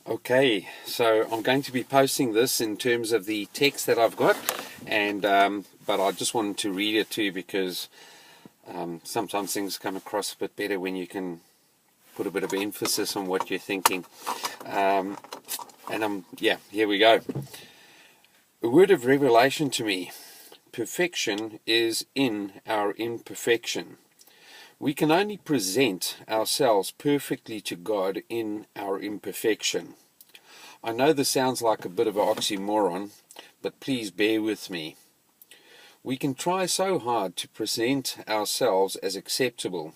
Okay, so I'm going to be posting this in terms of the text that I've got, and but I just wanted to read it to you because sometimes things come across a bit better when you can put a bit of emphasis on what you're thinking. Yeah, here we go. A word of revelation to me. Perfection is in our imperfection. We can only present ourselves perfectly to God in our imperfection. I know this sounds like a bit of an oxymoron, but please bear with me. We can try so hard to present ourselves as acceptable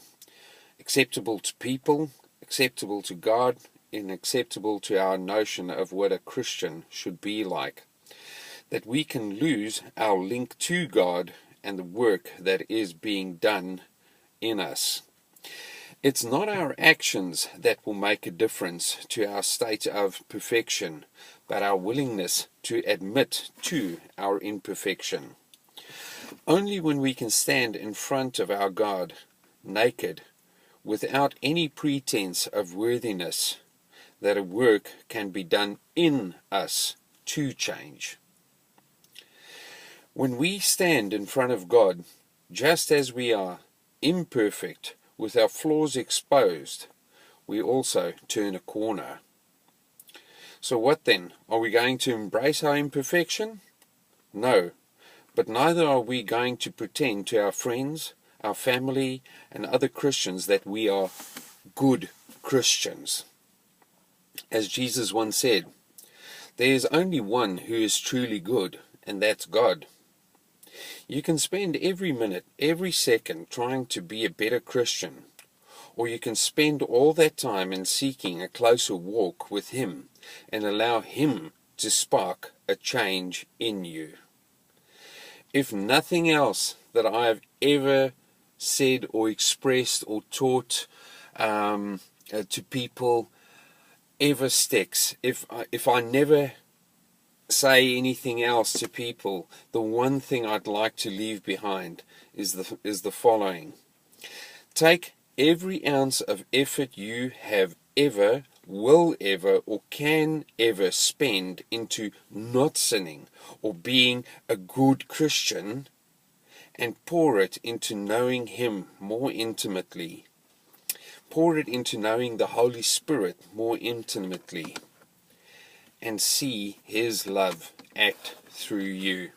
to people, acceptable to God, and acceptable to our notion of what a Christian should be like, that we can lose our link to God and the work that is being done in us. It's not our actions that will make a difference to our state of perfection, but our willingness to admit to our imperfection. Only when we can stand in front of our God, naked, without any pretense of worthiness, that a work can be done in us to change. When we stand in front of God, just as we are, imperfect, with our flaws exposed, we also turn a corner. So what then? Are we going to embrace our imperfection? No, but neither are we going to pretend to our friends, our family, and other Christians that we are good Christians. As Jesus once said, there is only one who is truly good, and that's God. You can spend every minute, every second trying to be a better Christian, or you can spend all that time in seeking a closer walk with Him and allow Him to spark a change in you. If nothing else that I have ever said or expressed or taught to people ever sticks, if I never say anything else to people, the one thing I'd like to leave behind is the following. Take every ounce of effort you have ever, will ever, or can ever spend into not sinning or being a good Christian, and pour it into knowing Him more intimately. Pour it into knowing the Holy Spirit more intimately, and see His love act through you.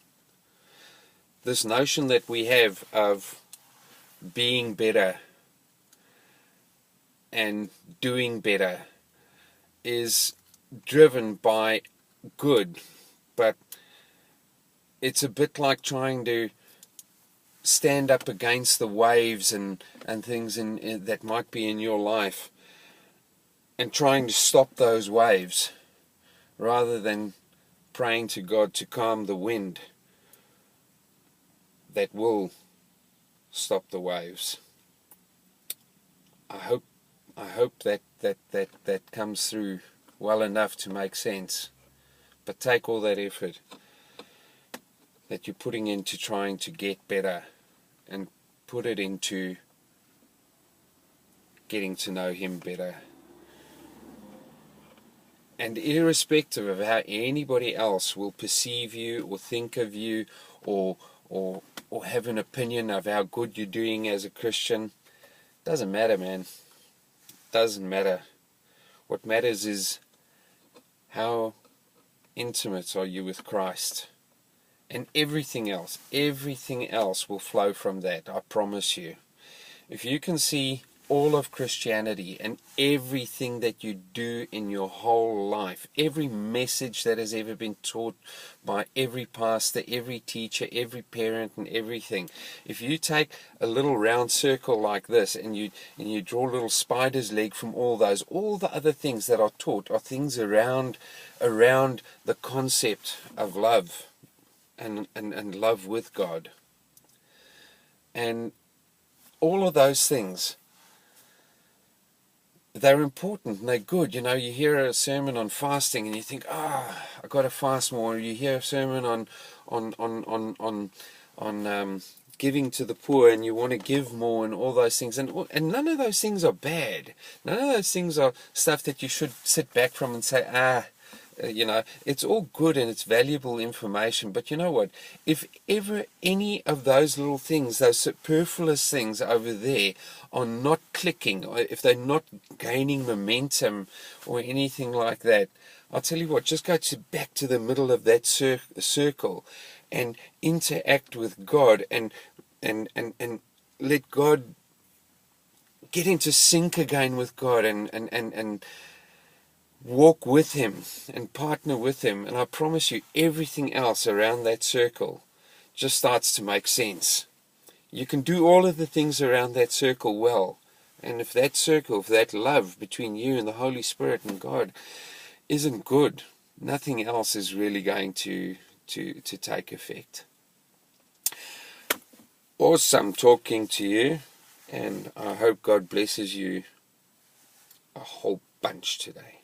This notion that we have of being better and doing better is driven by good, but it's a bit like trying to stand up against the waves and things that might be in your life and trying to stop those waves, rather than praying to God to calm the wind that will stop the waves. I hope that comes through well enough to make sense. But take all that effort that you're putting into trying to get better and put it into getting to know Him better. And irrespective of how anybody else will perceive you or think of you or have an opinion of how good you're doing as a Christian, doesn't matter, man. Doesn't matter. What matters is how intimate are you with Christ. And everything else will flow from that, I promise you. If you can see all of Christianity and everything that you do in your whole life, every message that has ever been taught by every pastor, every teacher, every parent and everything, if you take a little round circle like this and you draw a little spider's leg from all the other things that are taught are things around the concept of love and love with God. And all of those things, they're important and they're good. You know, you hear a sermon on fasting and you think, I've got to fast more. You hear a sermon on giving to the poor and you want to give more and all those things, and none of those things are bad. None of those things are stuff that you should sit back from and say, it's all good and it's valuable information. But you know what? If ever any of those little things, those superfluous things over there, are not clicking, or if they're not gaining momentum or anything like that, I'll tell you what, just go back to the middle of that circle and interact with God and let God get into sync again with God and walk with Him and partner with Him. And I promise you, everything else around that circle just starts to make sense. You can do all of the things around that circle well. And if that circle, if that love between you and the Holy Spirit and God isn't good, nothing else is really going to take effect. Awesome talking to you, and I hope God blesses you a whole bunch today.